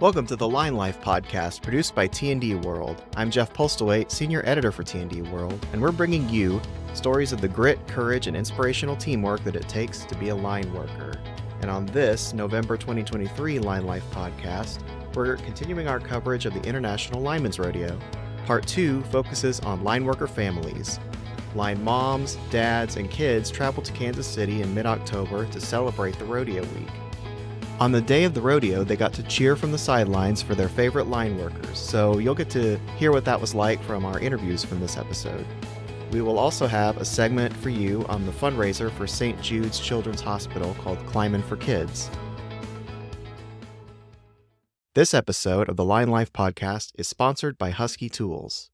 Welcome to the Line Life podcast produced by T&D World. I'm Jeff Postlewaite, senior editor for T&D World, and we're bringing you stories of the grit, courage, and inspirational teamwork that it takes to be a line worker. And on this November 2023 Line Life podcast, we're continuing our coverage of the International Lineman's Rodeo. Part 2 focuses on line worker families. Line moms, dads, and kids travel to Kansas City in mid-October to celebrate the rodeo week. On the day of the rodeo, they got to cheer from the sidelines for their favorite line workers, so you'll get to hear what that was like from our interviews from this episode. We will also have a segment for you on the fundraiser for St. Jude's Children's Hospital called Climbin for Kids. This episode of the Line Life podcast is sponsored by Husky Tools.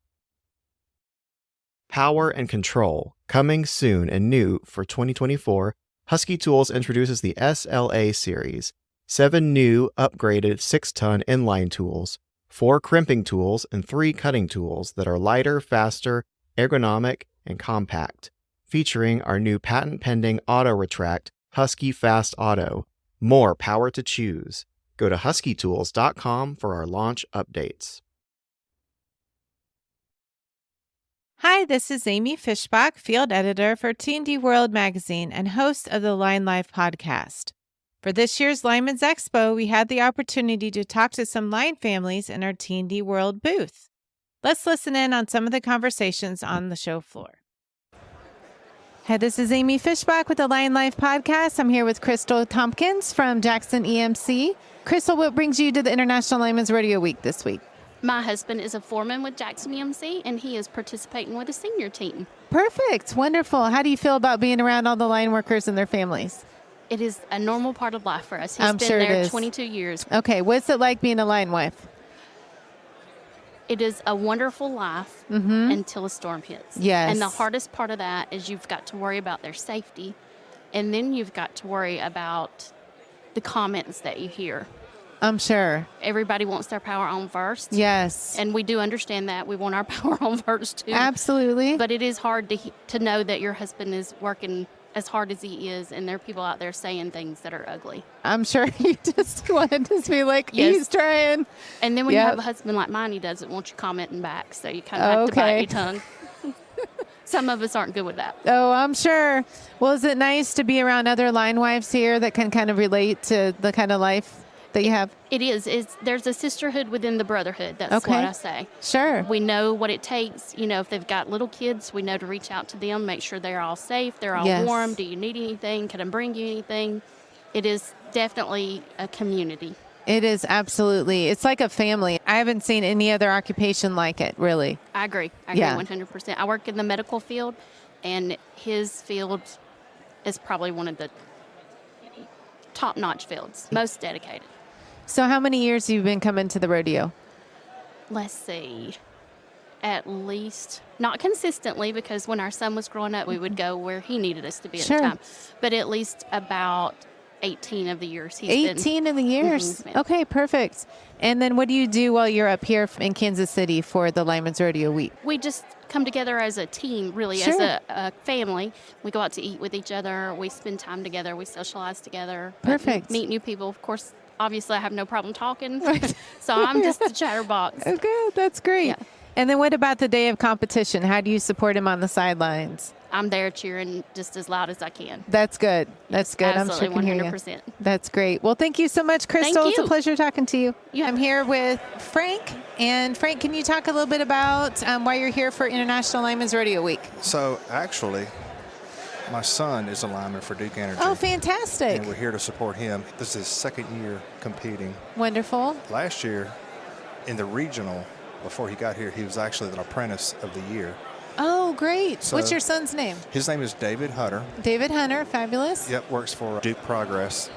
Power and Control, coming soon and new for 2024, Husky Tools introduces the SLA series, 7 new upgraded 6-ton inline tools, 4 crimping tools, and 3 cutting tools that are lighter, faster, ergonomic, and compact, featuring our new patent-pending auto retract, Husky Fast Auto. More power to choose. Go to huskytools.com for our launch updates. Hi, this is Amy Fishbach, field editor for T&D World magazine and host of the Line Life podcast. For this year's Lineman's Expo, we had the opportunity to talk to some line families in our T&D World booth. Let's listen in on some of the conversations on the show floor. Hi, this is Amy Fishbach with the Line Life podcast. I'm here with Crystal Tompkins from Jackson EMC. Crystal, what brings you to the International Lineman's Rodeo Week this week? My husband is a foreman with Jackson EMC, and he is participating with a senior team. Perfect. Wonderful. How do you feel about being around all the line workers and their families? It is a normal part of life for us. He's I'm been sure it there is. 22 years. Okay. What's it like being a line wife? It is a wonderful life until a storm hits. Yes. And the hardest part of that is you've got to worry about their safety, and then you've got to worry about the comments that you hear. I'm sure. Everybody wants their power on first. Yes. And we do understand that. We want our power on first, too. Absolutely. But it is hard to know that your husband is working as hard as he is, and there are people out there saying things that are ugly. I'm sure you just wanted to be like, Yes. he's trying. And then when you have a husband like mine, he doesn't want you commenting back, so you kind of have to bite your tongue. Some of us aren't good with that. Oh, I'm sure. Well, is it nice to be around other line wives here that can kind of relate to the kind of life that you have? It is. There's a sisterhood within the brotherhood. That's what I say. Sure. We know what it takes. You know, if they've got little kids, we know to reach out to them, make sure they're all safe, they're all warm. Do you need anything? Can I bring you anything? It is definitely a community. It is, absolutely. It's like a family. I haven't seen any other occupation like it, really. I agree. I agree 100%. I work in the medical field, and his field is probably one of the top-notch fields, most dedicated. So how many years have you been coming to the rodeo? Let's see. At least, not consistently, because when our son was growing up, we would go where he needed us to be at the time. But at least about 18 of the years he's been. 18 of the years? Mm-hmm. Okay, perfect. And then what do you do while you're up here in Kansas City for the Lineman's Rodeo Week? We just come together as a team, really, as a family. We go out to eat with each other. We spend time together. We socialize together. Perfect. Meet new people. Of course, obviously, I have no problem talking, so I'm just the chatterbox. Okay, that's great. Yeah. And then what about the day of competition? How do you support him on the sidelines? I'm there cheering just as loud as I can. That's good. That's good. Absolutely, I'm sure 100%. Hear you. That's great. Well, thank you so much, Crystal. Thank you. It's a pleasure talking to you. Yeah. I'm here with Frank. And Frank, can you talk a little bit about why you're here for International Lineman's Rodeo Week? So, actually, my son is a lineman for Duke Energy. Oh, fantastic. And we're here to support him. This is his second year competing. Wonderful. Last year, in the regional, before he got here, he was actually the apprentice of the year. Oh, great. So, what's your son's name? His name is David Hunter. David Hunter, fabulous. Yep, works for Duke Progress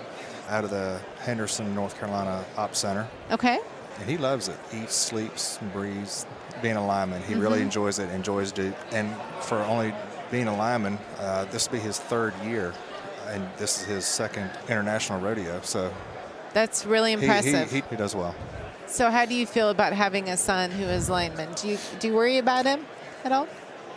out of the Henderson, North Carolina Ops Center. Okay. And he loves it. Eats, sleeps, and breathes being a lineman. He really enjoys it, enjoys Duke. And for only being a lineman, this will be his 3rd year, and this is his 2nd international rodeo. So that's really impressive. He does well. So how do you feel about having a son who is lineman? Do you worry about him at all?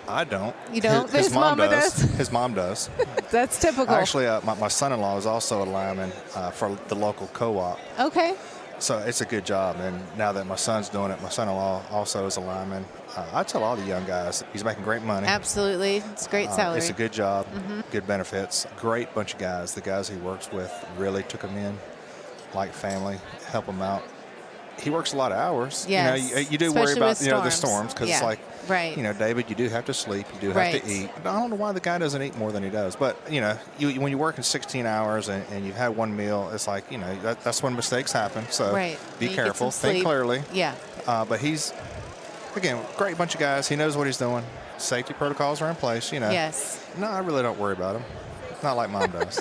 I don't. You don't? His mom does? His mom does. That's typical. Actually, my son-in-law is also a lineman for the local co-op. Okay. So it's a good job. And now that my son's doing it, my son-in-law also is a lineman. I tell all the young guys, he's making great money. Absolutely. It's a great salary. It's a good job, good benefits, great bunch of guys. The guys he works with really took him in like family, help him out. He works a lot of hours. Yes. You do Especially worry about with the storms because it's like, right. David, you do have to sleep, you do have to eat. I don't know why the guy doesn't eat more than he does, but when you're working 16 hours and you've had one meal, it's like that's when mistakes happen. So be careful, think clearly. Yeah. But he's again great bunch of guys. He knows what he's doing. Safety protocols are in place. Yes. No, I really don't worry about him. Not like Mom does.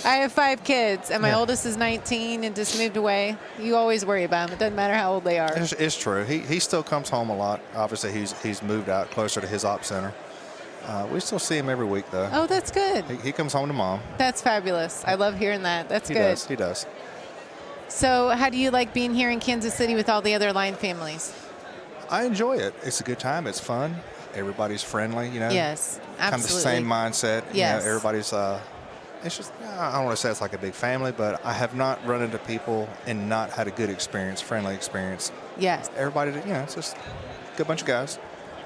I have 5 kids, and my oldest is 19 and just moved away. You always worry about them. It doesn't matter how old they are. It's true. He still comes home a lot. Obviously, he's moved out closer to his op center. We still see him every week, though. Oh, that's good. He comes home to Mom. That's fabulous. I love hearing that. That's good. He does. So how do you like being here in Kansas City with all the other line families? I enjoy it. It's a good time. It's fun. Everybody's friendly, Yes, absolutely. Kind of the same mindset. Yes. Everybody's, it's just, I don't want to say it's like a big family, but I have not run into people and not had a good experience, friendly experience. Yes. Everybody, it's just a good bunch of guys.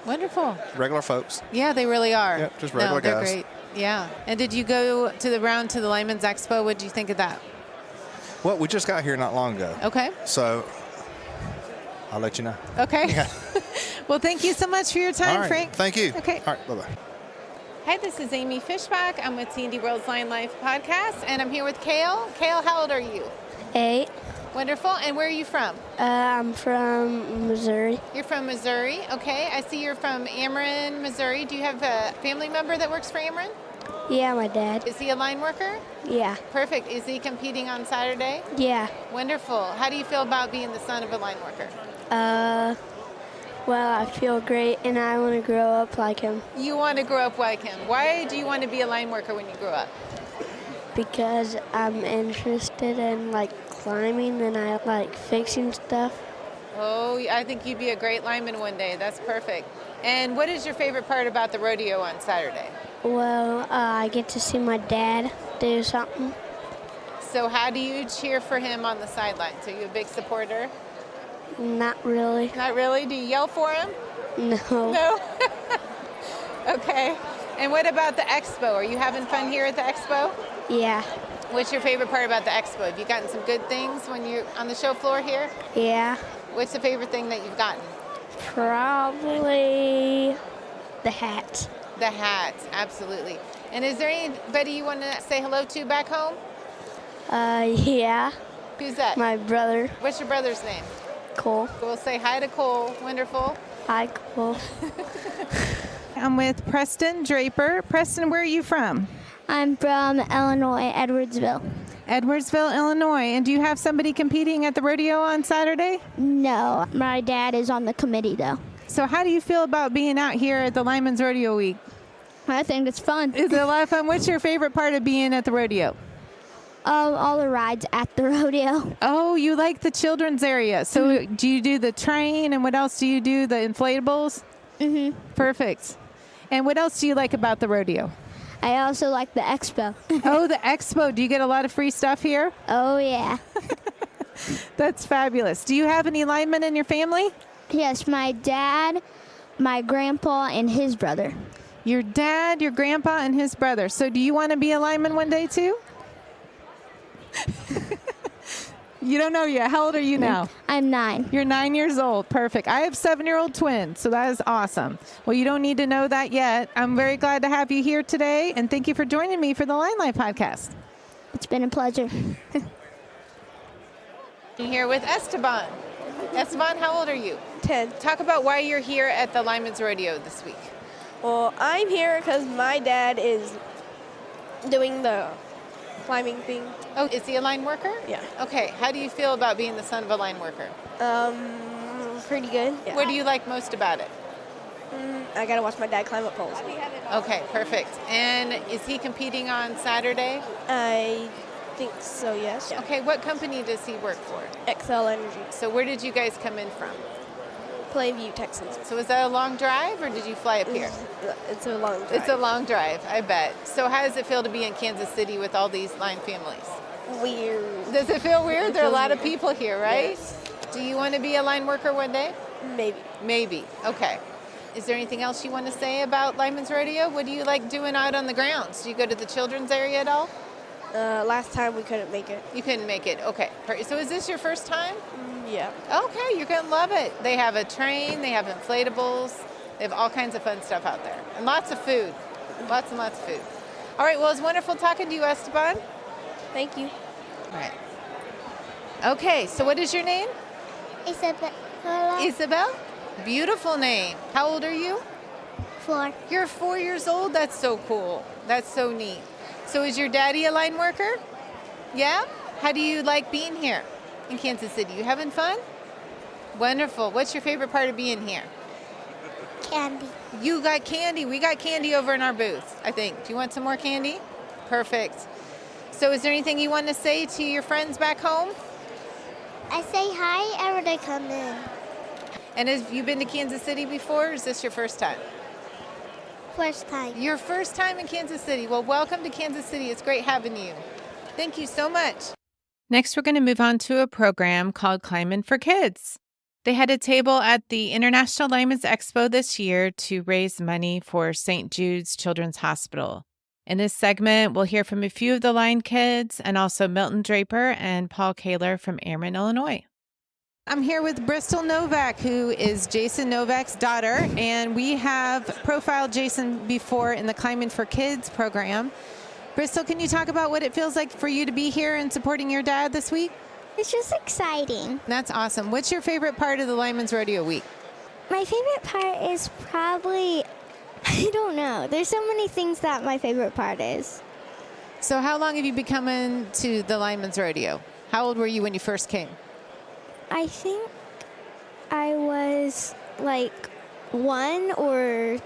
Wonderful. Regular folks. Yeah, they really are. Yep, just regular they're guys. Great. Yeah. And did you go to the Lineman's Expo? What did you think of that? Well, we just got here not long ago. Okay. So I'll let you know. Okay. Yeah. Well, thank you so much for your time, All right. Frank. Thank you. Okay. All right. Bye-bye. Hi, this is Amy Fishbach. I'm with T&D World's Line Life podcast, and I'm here with Kale. Kale, how old are you? 8. Wonderful. And where are you from? I'm from Missouri. You're from Missouri. Okay. I see you're from Ameren, Missouri. Do you have a family member that works for Ameren? Yeah, my dad. Is he a line worker? Yeah. Perfect. Is he competing on Saturday? Yeah. Wonderful. How do you feel about being the son of a line worker? Well, I feel great, and I want to grow up like him. You want to grow up like him. Why do you want to be a line worker when you grow up? Because I'm interested in, climbing, and I like fixing stuff. Oh, I think you'd be a great lineman one day. That's perfect. And what is your favorite part about the rodeo on Saturday? Well, I get to see my dad do something. So how do you cheer for him on the sidelines? Are you a big supporter? Not really. Not really? Do you yell for him? No. No? Okay. And what about the expo? Are you having fun here at the expo? Yeah. What's your favorite part about the expo? Have you gotten some good things when you're on the show floor here? Yeah. What's the favorite thing that you've gotten? Probably the hat. The hat, absolutely. And is there anybody you want to say hello to back home? Yeah. Who's that? My brother, What's your brother's name? Cole. We'll say hi to Cole. Wonderful. Hi, Cole. I'm with Preston Draper. Preston, where are you from? I'm from Illinois, Edwardsville. Edwardsville, Illinois. And do you have somebody competing at the rodeo on Saturday? No, my dad is on the committee, though. So how do you feel about being out here at the Lineman's Rodeo Week? I think it's fun. Is it a lot of fun? What's your favorite part of being at the rodeo? All the rides at the rodeo. Oh, you like the children's area. So do you do the train, and what else do you do? The inflatables? Mm-hmm. Perfect. And what else do you like about the rodeo? I also like the expo. Oh, the expo. Do you get a lot of free stuff here? Oh, yeah. That's fabulous. Do you have any linemen in your family? Yes, my dad, my grandpa, and his brother. Your dad, your grandpa, and his brother. So do you want to be a lineman one day, too? You don't know yet. How old are you now? I'm 9. You're 9 years old. Perfect. I have 7-year-old twins, so that is awesome. Well, you don't need to know that yet. I'm very glad to have you here today, and thank you for joining me for the Line Life podcast. It's been a pleasure. I'm here with Esteban. Esteban, how old are you? 10. Talk about why you're here at the Lineman's Rodeo this week. Well, I'm here because my dad is doing the climbing thing. Oh, is he a line worker? Yeah. Okay. How do you feel about being the son of a line worker? Pretty good. Yeah. What do you like most about it? I gotta watch my dad climb up poles. Okay, perfect. And is he competing on Saturday? I think so, yes. Okay, what company does he work for? XL Energy. So where did you guys come in from? Plainview, Texas. So was that a long drive, or did you fly up here? It's a long drive. It's a long drive, I bet. So how does it feel to be in Kansas City with all these line families? weird. Does it feel weird? There are a lot of people here, right? Yes. Do you want to be a line worker one day? Maybe. Maybe. Okay. Is there anything else you want to say about Lineman's Rodeo? What do you like doing out on the grounds? Do you go to the children's area at all? Last time we couldn't make it. You couldn't make it. Okay. So is this your first time? Yeah. Okay, you're going to love it. They have a train, they have inflatables, they have all kinds of fun stuff out there. And lots of food. Lots and lots of food. All right, well, it's wonderful talking to you, Esteban. Thank you. All right. Okay, so what is your name? Isabella. Isabel? Beautiful name. How old are you? 4. You're 4 years old? That's so cool. That's so neat. So is your daddy a line worker? Yeah? How do you like being here in Kansas City? You having fun? Wonderful. What's your favorite part of being here? Candy. You got candy. We got candy over in our booth, I think. Do you want some more candy? Perfect. So is there anything you want to say to your friends back home? I say hi every day I come in. And have you been to Kansas City before, or is this your first time? First time. Your first time in Kansas City. Well, welcome to Kansas City. It's great having you. Thank you so much. Next, we're going to move on to a program called Climbin for Kids. They had a table at the International Lineman's Expo this year to raise money for St. Jude's Children's Hospital. In this segment, we'll hear from a few of the line kids and also Milton Draper and Paul Koehler from Ameren, Illinois. I'm here with Bristol Novak, who is Jason Novak's daughter, and we have profiled Jason before in the Climbin for Kids program. Bristol, can you talk about what it feels like for you to be here and supporting your dad this week? It's just exciting. That's awesome. What's your favorite part of the Lineman's Rodeo week? My favorite part is probably, I don't know. There's so many things that my favorite part is. So how long have you been coming to the Lineman's Rodeo? How old were you when you first came? I think I was like 1 or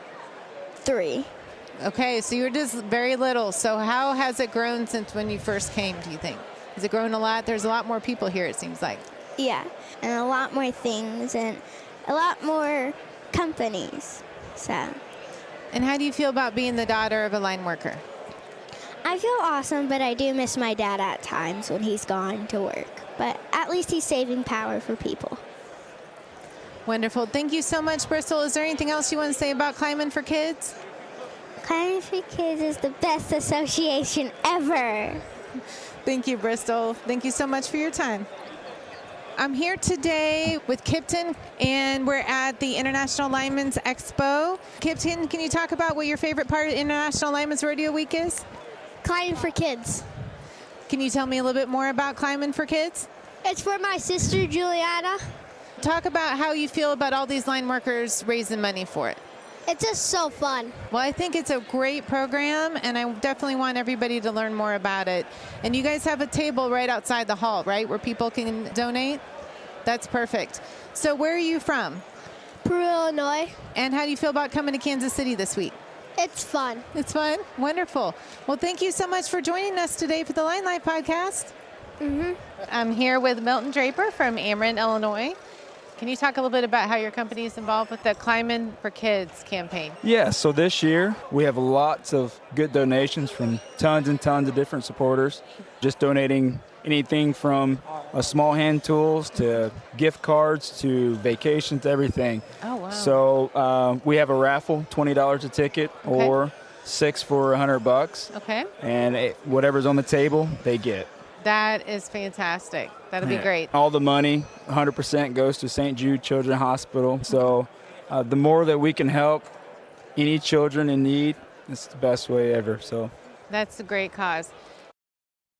3. Okay, so you're just very little. So how has it grown since when you first came, do you think? Has it grown a lot? There's a lot more people here, it seems like. Yeah, and a lot more things and a lot more companies. So. And how do you feel about being the daughter of a line worker? I feel awesome, but I do miss my dad at times when he's gone to work. But at least he's saving power for people. Wonderful. Thank you so much, Bristol. Is there anything else you want to say about Climbin for Kids? Climbin for Kids is the best association ever. Thank you, Bristol. Thank you so much for your time. I'm here today with Kipton, and we're at the International Lineman's Expo. Kipton, can you talk about what your favorite part of International Lineman's Rodeo Week is? Climbin for Kids. Can you tell me a little bit more about Climbin for Kids? It's for my sister, Juliana. Talk about how you feel about all these line workers raising money for it. It's just so fun. Well, I think it's a great program, and I definitely want everybody to learn more about it. And you guys have a table right outside the hall, right, where people can donate? That's perfect. So where are you from? Peru, Illinois. And how do you feel about coming to Kansas City this week? It's fun. It's fun? Wonderful. Well, thank you so much for joining us today for the Line Life podcast. I'm here with Milton Draper from Ameren, Illinois. Can you talk a little bit about how your company is involved with the Climbin for Kids campaign? Yeah, so this year we have lots of good donations from tons and tons of different supporters, just donating anything from small hand tools to gift cards to vacations, everything. Oh, wow. So we have a raffle, $20 a ticket, or 6 for $100. Okay. And whatever's on the table, they get. That is fantastic. That'll be great. All the money, 100% goes to St. Jude Children's Hospital. So the more that we can help any children in need, it's the best way ever. So that's a great cause.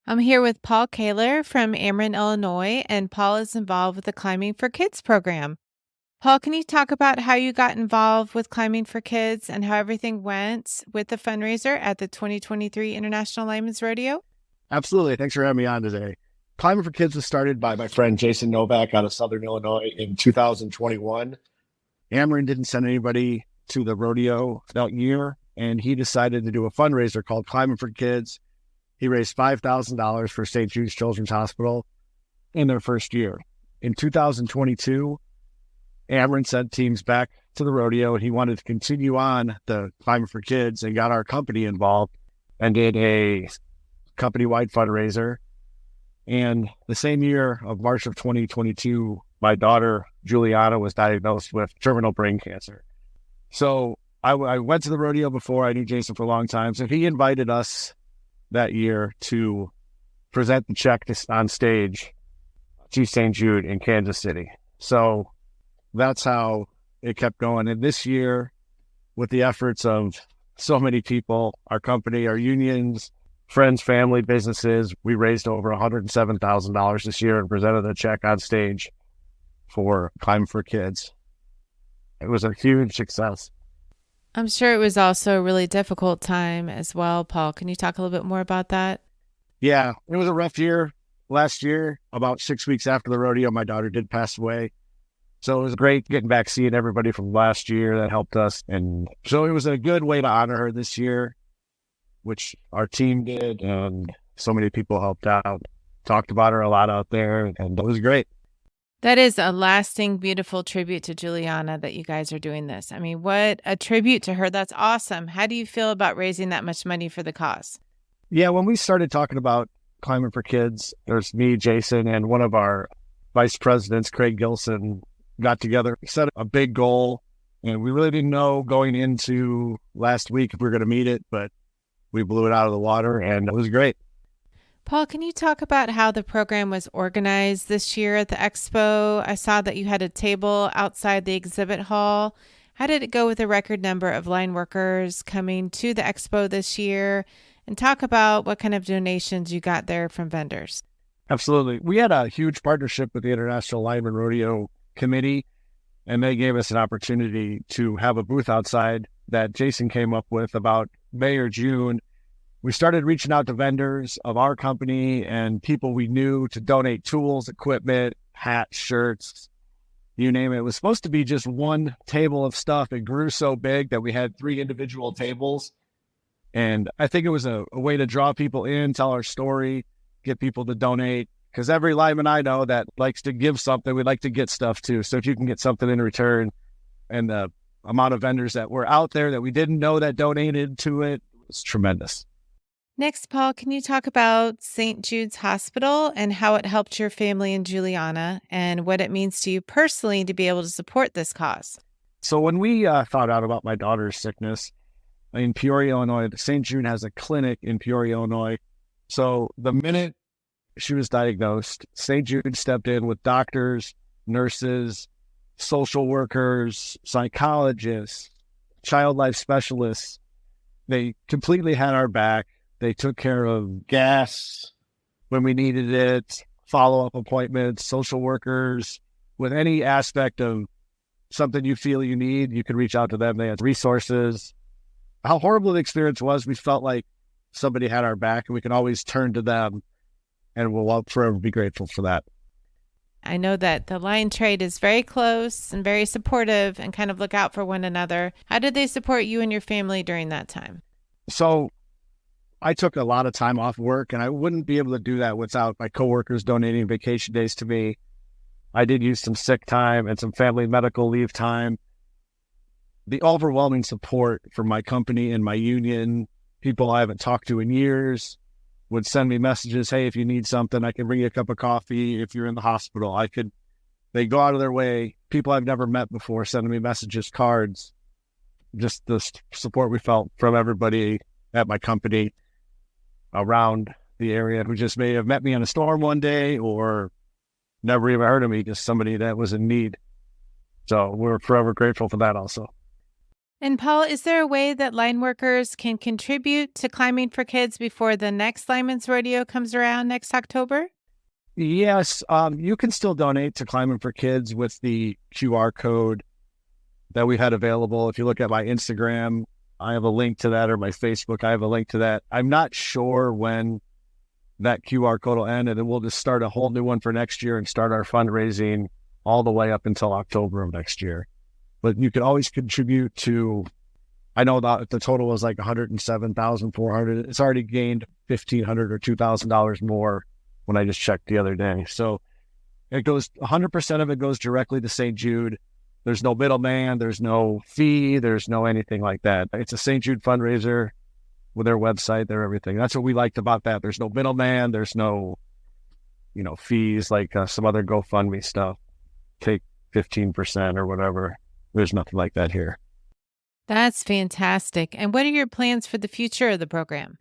I'm here with Paul Koehler from Ameren, Illinois, and Paul is involved with the Climbin for Kids program. Paul, can you talk about how you got involved with Climbin for Kids and how everything went with the fundraiser at the 2023 International Lineman's Rodeo? Absolutely. Thanks for having me on today. Climbin for Kids was started by my friend Jason Novak out of Southern Illinois in 2021. Ameren didn't send anybody to the rodeo that year, and he decided to do a fundraiser called Climbin for Kids. He raised $5,000 for St. Jude's Children's Hospital in their first year. In 2022, Ameren sent teams back to the rodeo, and he wanted to continue on the Climbin for Kids and got our company involved and did a company-wide fundraiser. And the same year of March of 2022, my daughter, Juliana, was diagnosed with terminal brain cancer. So I went to the rodeo before. I knew Jason for a long time. So he invited us that year to present the check on stage to St. Jude in Kansas City. So that's how it kept going. And this year, with the efforts of so many people, our company, our unions, friends, family, businesses, we raised over $107,000 this year and presented a check on stage for Climbin for Kids. It was a huge success. I'm sure it was also a really difficult time as well, Paul. Can you talk a little bit more about that? Yeah, it was a rough year. Last year, about 6 weeks after the rodeo, my daughter did pass away. So it was great getting back, seeing everybody from last year that helped us. And so it was a good way to honor her this year, which our team did. And so many people helped out, talked about her a lot out there, and it was great. That is a lasting, beautiful tribute to Juliana that you guys are doing this. I mean, what a tribute to her. That's awesome. How do you feel about raising that much money for the cause? Yeah, when we started talking about Climbin for Kids, there's me, Jason, and one of our vice presidents, Craig Gilson, got together, set a big goal, and we really didn't know going into last week if we were going to meet it, but we blew it out of the water, and it was great. Paul, can you talk about how the program was organized this year at the expo? I saw that you had a table outside the exhibit hall. How did it go with the record number of line workers coming to the expo this year? And talk about what kind of donations you got there from vendors. Absolutely. We had a huge partnership with the International Lineman Rodeo Committee, and they gave us an opportunity to have a booth outside that Jason came up with about May or June. We started reaching out to vendors of our company and people we knew to donate tools, equipment, hats, shirts, you name it. It was supposed to be just one table of stuff. It grew so big that we had 3 individual tables. And I think it was a way to draw people in, tell our story, get people to donate. Because every lineman I know that likes to give something, we'd like to get stuff too. So if you can get something in return, and the amount of vendors that were out there that we didn't know that donated to it was tremendous. Next, Paul, can you talk about St. Jude's Hospital and how it helped your family and Juliana and what it means to you personally to be able to support this cause? So when we found out about my daughter's sickness in Peoria, Illinois, St. Jude has a clinic in Peoria, Illinois. So the minute she was diagnosed, St. Jude stepped in with doctors, nurses, social workers, psychologists, child life specialists. They completely had our back. They took care of gas when we needed it, follow-up appointments, social workers. With any aspect of something you feel you need, you can reach out to them. They had resources. How horrible the experience was, we felt like somebody had our back, and we can always turn to them, and we'll forever be grateful for that. I know that the line trade is very close and very supportive and kind of look out for one another. How did they support you and your family during that time? So I took a lot of time off work, and I wouldn't be able to do that without my coworkers donating vacation days to me. I did use some sick time and some family medical leave time. The overwhelming support from my company and my union, people I haven't talked to in years, would send me messages. Hey, if you need something, I can bring you a cup of coffee. If you're in the hospital, they go out of their way. People I've never met before sending me messages, cards, just the support we felt from everybody at my company around the area who just may have met me in a storm one day or never even heard of me, just somebody that was in need. So we're forever grateful for that also. And Paul, is there a way that line workers can contribute to Climbing for Kids before the next Lineman's Rodeo comes around next October? Yes, you can still donate to Climbing for Kids with the QR code that we had available. If you look at my Instagram, I have a link to that, or my Facebook, I have a link to that. I'm not sure when that QR code will end, and then we'll just start a whole new one for next year and start our fundraising all the way up until October of next year. But you can always contribute to, I know that the total was like $107,400. It's already gained $1,500 or $2,000 more when I just checked the other day. So it goes, 100% of it goes directly to St. Jude. There's no middleman, there's no fee, there's no anything like that. It's a St. Jude fundraiser with their website, their everything. That's what we liked about that. There's no middleman, there's no fees like some other GoFundMe stuff. Take 15% or whatever. There's nothing like that here. That's fantastic. And what are your plans for the future of the program?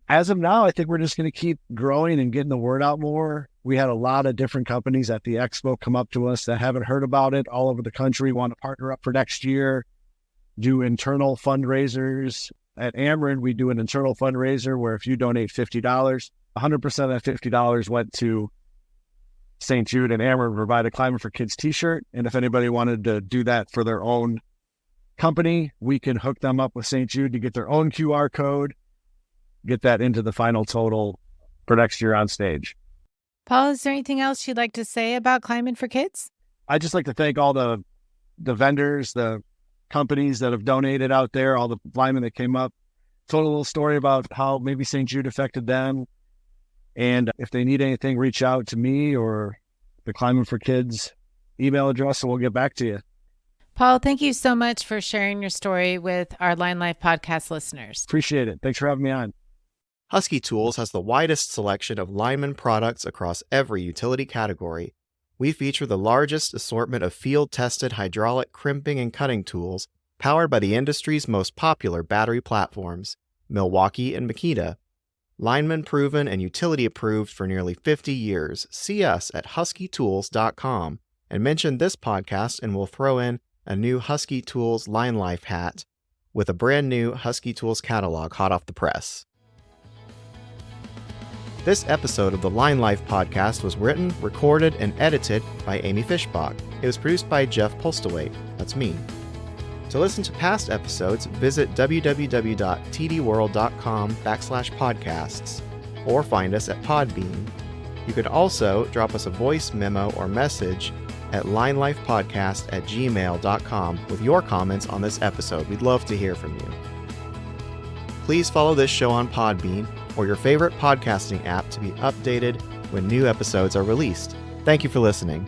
As of now, I think we're just going to keep growing and getting the word out more. We had a lot of different companies at the expo come up to us that haven't heard about it all over the country, want to partner up for next year, do internal fundraisers. At Ameren, we do an internal fundraiser where if you donate $50, 100% of that $50 went to St. Jude, and Ameren provide a Climbin for Kids t-shirt. And if anybody wanted to do that for their own company, we can hook them up with St. Jude to get their own QR code, get that into the final total for next year on stage. Paul, is there anything else you'd like to say about Climbin for Kids? I'd just like to thank all the vendors, the companies that have donated out there, all the linemen that came up, told a little story about how maybe St. Jude affected them. And if they need anything, reach out to me or the Climbin for Kids email address, and we'll get back to you. Paul, thank you so much for sharing your story with our Line Life podcast listeners. Appreciate it. Thanks for having me on. Husky Tools has the widest selection of lineman products across every utility category. We feature the largest assortment of field-tested hydraulic crimping and cutting tools powered by the industry's most popular battery platforms, Milwaukee and Makita. Lineman proven and utility approved for nearly 50 years. See us at huskytools.com and mention this podcast and we'll throw in a new Husky Tools Line Life hat with a brand new Husky Tools catalog hot off the press. This episode of the Line Life podcast was written, recorded, and edited by Amy Fishbach. It was produced by Jeff Postlewaite. That's me. To listen to past episodes, visit www.tdworld.com/podcasts or find us at Podbean. You can also drop us a voice memo or message at linelifepodcast@gmail.com with your comments on this episode. We'd love to hear from you. Please follow this show on Podbean or your favorite podcasting app to be updated when new episodes are released. Thank you for listening.